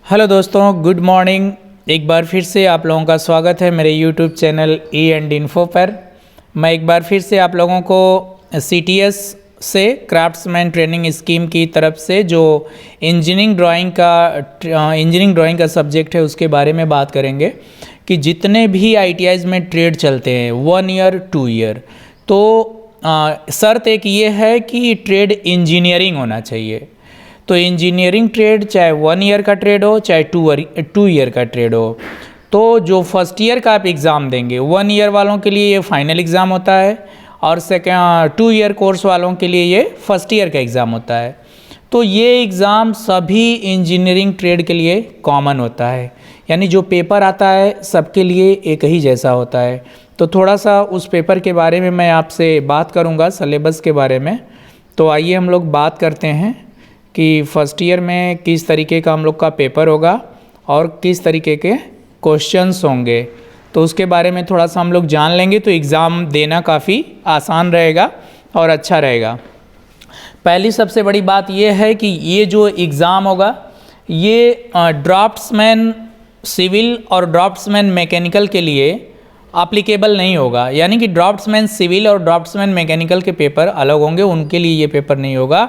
Hello दोस्तों, good morning. एक बार फिर से आप लोगों का स्वागत है मेरे YouTube channel E and info पर। मैं एक बार फिर से आप लोगों को CTS से क्राफ्ट्समैन ट्रेनिंग स्कीम की तरफ से जो इंजीनियरिंग ड्राइंग का सब्जेक्ट है उसके बारे में बात करेंगे कि जितने भी ITIs में ट्रेड चलते हैं 1 ईयर 2 ईयर, तो शर्त एक ये है कि ट्रेड इंजीनियरिंग होना चाहिए। तो इंजीनियरिंग ट्रेड चाहे 1 ईयर का ट्रेड हो चाहे 2 ईयर का ट्रेड हो, तो जो फर्स्ट ईयर का आप एग्ज़ाम देंगे 1 ईयर वालों के लिए ये फाइनल एग्ज़ाम होता है और 2 ईयर कोर्स वालों के लिए ये फर्स्ट ईयर का एग्ज़ाम होता है। तो ये एग्ज़ाम सभी इंजीनियरिंग ट्रेड के लिए कॉमन होता है, यानी जो पेपर आता है सबके लिए एक ही जैसा होता है। तो थोड़ा सा उस पेपर के बारे में मैं आपसे बात करूँगा, सिलेबस के बारे में। तो आइए हम लोग बात करते हैं कि फर्स्ट ईयर में किस तरीके का हम लोग का पेपर होगा और किस तरीके के क्वेश्चंस होंगे, तो उसके बारे में थोड़ा सा हम लोग जान लेंगे तो एग्ज़ाम देना काफ़ी आसान रहेगा और अच्छा रहेगा। पहली सबसे बड़ी बात यह है कि ये जो एग्ज़ाम होगा ये ड्राफ्ट्समैन सिविल और ड्राफ्ट्समैन मैकेनिकल के लिए एप्लीकेबल नहीं होगा, यानी कि ड्राफ्ट्समैन सिविल और ड्राफ्ट्समैन मैकेनिकल के पेपर अलग होंगे, उनके लिए ये पेपर नहीं होगा।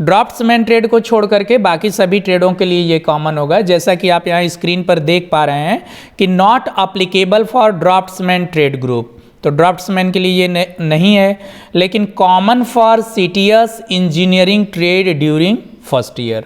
ड्राफ्ट्समैन ट्रेड को छोड़ करके बाकी सभी ट्रेडों के लिए ये कॉमन होगा। जैसा कि आप यहाँ स्क्रीन पर देख पा रहे हैं कि not applicable for draughtsman trade group, तो ड्राफ्ट्समैन के लिए ये नहीं है, लेकिन common for CTS engineering trade during first year,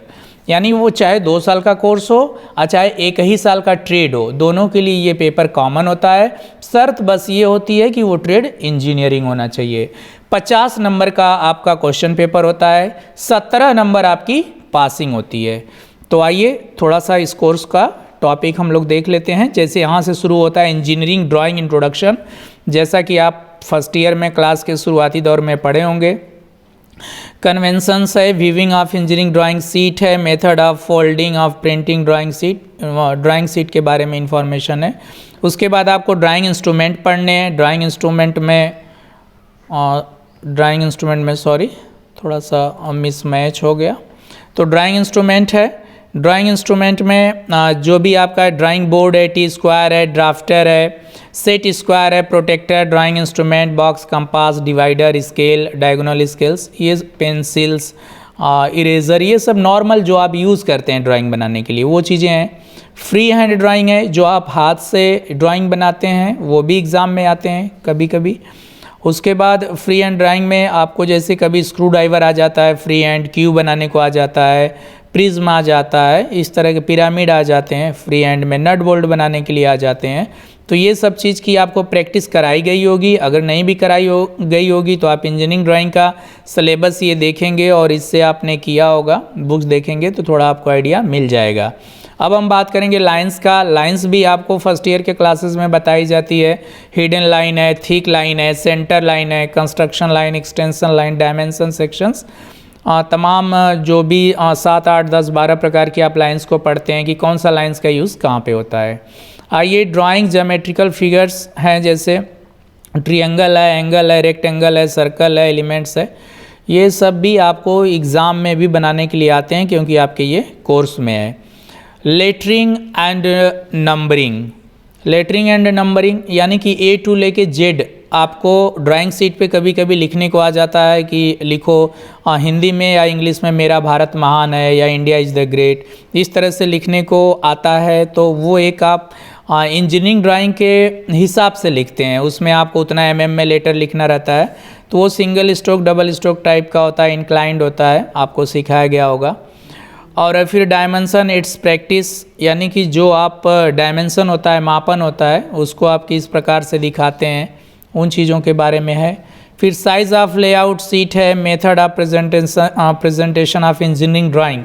यानी वो चाहे 2 साल का कोर्स हो और चाहे 1 ही साल का ट्रेड हो, दोनों के लिए ये पेपर कॉमन होता है। शर्त बस ये होती है कि वो ट्रेड इंजीनियरिंग होना चाहिए। 50 नंबर का आपका क्वेश्चन पेपर होता है, 17 नंबर आपकी पासिंग होती है। तो आइए थोड़ा सा इस कोर्स का टॉपिक हम लोग देख लेते हैं। जैसे यहाँ से शुरू होता है इंजीनियरिंग ड्राइंग इंट्रोडक्शन, जैसा कि आप फर्स्ट ईयर में क्लास के शुरुआती दौर में पढ़े होंगे। कन्वेंशंस है, viewing of engineering drawing sheet है, method of folding of printing drawing sheet के बारे में इंफॉर्मेशन है। उसके बाद आपको ड्राइंग इंस्ट्रूमेंट पढ़ने हैं। ड्राइंग इंस्ट्रूमेंट में सॉरी थोड़ा सा मिसमैच हो गया। तो ड्राइंग इंस्ट्रूमेंट है, ड्राइंग इंस्ट्रूमेंट में जो भी आपका ड्राइंग बोर्ड है, T स्क्वायर है, ड्राफ्टर है, सेट स्क्वायर है, protractor, drawing instrument, box, compass, divider, scale, diagonal scales, ये पेंसिल्स, इरेजर, ये सब नॉर्मल जो आप यूज़ करते हैं ड्राइंग बनाने के लिए वो चीज़ें हैं। फ्री हैंड ड्राइंग है, जो आप हाथ से ड्राइंग बनाते हैं, वो भी एग्ज़ाम में आते हैं कभी कभी। उसके बाद फ्री हैंड ड्राइंग में आपको जैसे कभी स्क्रू ड्राइवर आ जाता है, फ्री हैंड क्यूब बनाने को आ जाता है, प्रिज्म आ जाता है, इस तरह के पिरामिड आ जाते हैं, फ्री हैंड में नट बोल्ट बनाने के लिए आ जाते हैं। तो ये सब चीज़ की आपको प्रैक्टिस कराई गई होगी। अगर नहीं भी गई होगी तो आप इंजीनियरिंग ड्राइंग का सिलेबस ये देखेंगे और इससे आपने किया होगा, बुक्स देखेंगे तो थोड़ा आपको आइडिया मिल जाएगा। अब हम बात करेंगे लाइंस का। लाइंस भी आपको फर्स्ट ईयर के क्लासेस में बताई जाती है। हिडन लाइन है, थिक लाइन है, सेंटर लाइन है, construction line, extension line, dimension sections, तमाम जो भी 7, 8, 10, 12 प्रकार की आप लाइंस को पढ़ते हैं कि कौन सा लाइंस का यूज़ कहाँ पे होता है। आइए ड्राइंग ज्योमेट्रिकल फिगर्स हैं, जैसे ट्रायंगल है, एंगल है, रेक्टेंगल है, सर्कल है, एलिमेंट्स है, ये सब भी आपको एग्ज़ाम में भी बनाने के लिए आते हैं क्योंकि आपके ये कोर्स में है। Lettering and numbering, lettering and numbering यानी कि A to लेके Z आपको ड्राइंग शीट पे कभी कभी लिखने को आ जाता है कि लिखो हिंदी में या इंग्लिश में मेरा भारत महान है या इंडिया इज़ द ग्रेट, इस तरह से लिखने को आता है। तो वो एक आप इंजीनियरिंग ड्राइंग के हिसाब से लिखते हैं, उसमें आपको उतना mm में लेटर लिखना रहता है। तो वो single stroke, double stroke type का होता है, इंक्लाइंड होता है, आपको सिखाया गया होगा। और फिर डायमेंशन इट्स प्रैक्टिस, यानी कि जो आप डायमेंशन होता है, मापन होता है, उसको आप किस प्रकार से दिखाते हैं, उन चीज़ों के बारे में है। फिर साइज़ ऑफ लेआउट सीट है, method of presentation of engineering drawing,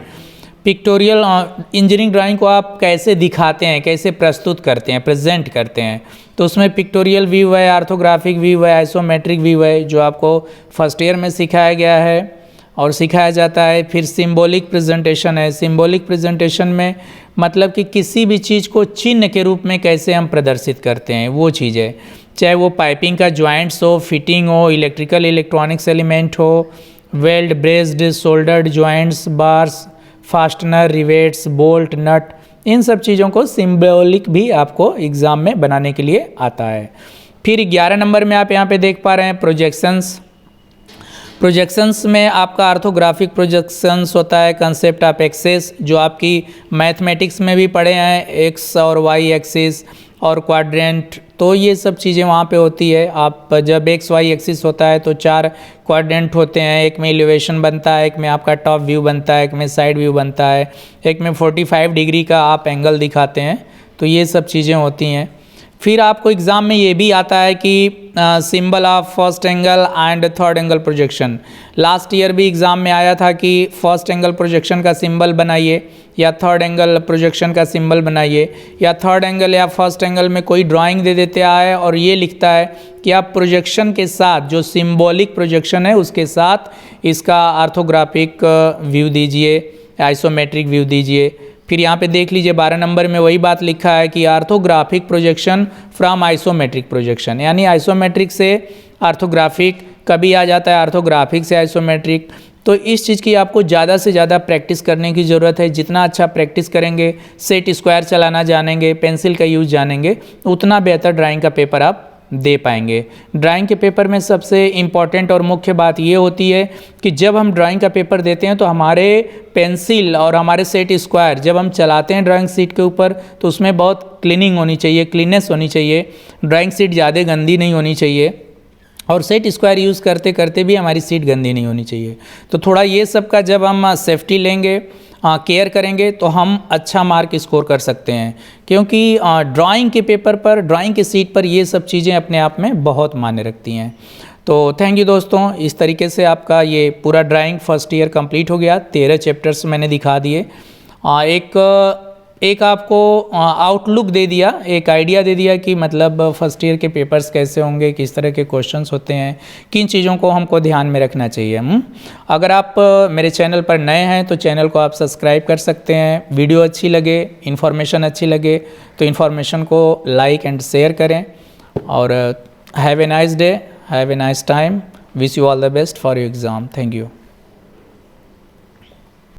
pictorial engineering drawing को आप कैसे दिखाते हैं, कैसे प्रस्तुत करते हैं, प्रेजेंट करते हैं। तो उसमें पिक्टोरियल व्यू है, आर्थोग्राफिक व्यू है, आइसोमेट्रिक व्यू है, जो आपको फर्स्ट ईयर में सिखाया गया है और सिखाया जाता है। फिर सिंबॉलिक प्रेजेंटेशन है। सिंबॉलिक प्रेजेंटेशन में मतलब कि किसी भी चीज़ को चिन्ह के रूप में कैसे हम प्रदर्शित करते हैं, वो चीज़ है। चाहे वो पाइपिंग का जॉइंट्स हो, फिटिंग हो, इलेक्ट्रिकल इलेक्ट्रॉनिक्स एलिमेंट हो, weld, brazed, soldered joints, bars, fastener, rivets, bolt, nut, इन सब चीज़ों को सिम्बॉलिक भी आपको एग्ज़ाम में बनाने के लिए आता है। फिर 11 नंबर में आप यहाँ पे देख पा रहे हैं प्रोजेक्शंस। प्रोजेक्शंस में आपका ऑर्थोग्राफिक प्रोजेक्शंस होता है, कंसेप्ट ऑफ एक्सेस जो आपकी मैथमेटिक्स में भी पढ़े हैं, एक्स और वाई एक्सिस और क्वाड्रेंट, तो ये सब चीज़ें वहाँ पे होती है। आप जब एक्स वाई एक्सिस होता है तो 4 क्वाड्रेंट होते हैं, एक में एलिवेशन बनता है, एक में आपका टॉप व्यू बनता है, एक में साइड व्यू बनता है, एक में 45 डिग्री का आप एंगल दिखाते हैं, तो ये सब चीज़ें होती हैं। फिर आपको एग्ज़ाम में ये भी आता है कि symbol of first angle and third angle projection. Last year भी एग्ज़ाम में आया था कि फर्स्ट एंगल प्रोजेक्शन का सिंबल बनाइए या थर्ड एंगल प्रोजेक्शन का सिंबल बनाइए, या थर्ड एंगल या फर्स्ट एंगल में कोई ड्राइंग दे देता है और ये लिखता है कि आप प्रोजेक्शन के साथ जो सिंबॉलिक प्रोजेक्शन है उसके साथ इसका ऑर्थोग्राफिक व्यू दीजिए, आइसोमेट्रिक व्यू दीजिए। फिर यहाँ पे देख लीजिए 12 नंबर में वही बात लिखा है कि orthographic projection from isometric projection, यानी आइसोमेट्रिक से ऑर्थोग्राफिक, कभी आ जाता है ऑर्थोग्राफिक से आइसोमेट्रिक। तो इस चीज़ की आपको ज़्यादा से ज़्यादा प्रैक्टिस करने की ज़रूरत है। जितना अच्छा प्रैक्टिस करेंगे, सेट स्क्वायर चलाना जानेंगे, पेंसिल का यूज़ जानेंगे, उतना बेहतर ड्राइंग का पेपर आप दे पाएंगे। ड्राइंग के पेपर में सबसे इम्पॉर्टेंट और मुख्य बात ये होती है कि जब हम ड्राइंग का पेपर देते हैं तो हमारे पेंसिल और हमारे सेट स्क्वायर जब हम चलाते हैं ड्राइंग शीट के ऊपर तो उसमें बहुत क्लीनिंग होनी चाहिए, क्लीननेस होनी चाहिए। ड्राइंग शीट ज़्यादा गंदी नहीं होनी चाहिए और सेट स्क्वायर यूज़ करते करते भी हमारी सीट गंदी नहीं होनी चाहिए। तो थोड़ा ये सब का जब हम सेफ्टी लेंगे, केयर करेंगे, तो हम अच्छा मार्क स्कोर कर सकते हैं, क्योंकि ड्राइंग के पेपर पर, ड्राइंग की सीट पर ये सब चीज़ें अपने आप में बहुत मायने रखती हैं। तो थैंक यू दोस्तों, इस तरीके से आपका ये पूरा ड्राइंग फर्स्ट ईयर कंप्लीट हो गया। 13 चैप्टर्स मैंने दिखा दिए। एक आपको आउटलुक दे दिया, एक आइडिया दे दिया कि मतलब फर्स्ट ईयर के पेपर्स कैसे होंगे, किस तरह के क्वेश्चंस होते हैं, किन चीज़ों को हमको ध्यान में रखना चाहिए। अगर आप मेरे चैनल पर नए हैं तो चैनल को आप सब्सक्राइब कर सकते हैं। वीडियो अच्छी लगे, इन्फॉर्मेशन अच्छी लगे तो इन्फॉर्मेशन को लाइक एंड शेयर करें। और have a nice day, have a nice time, wish you all the best for your exam. Thank you.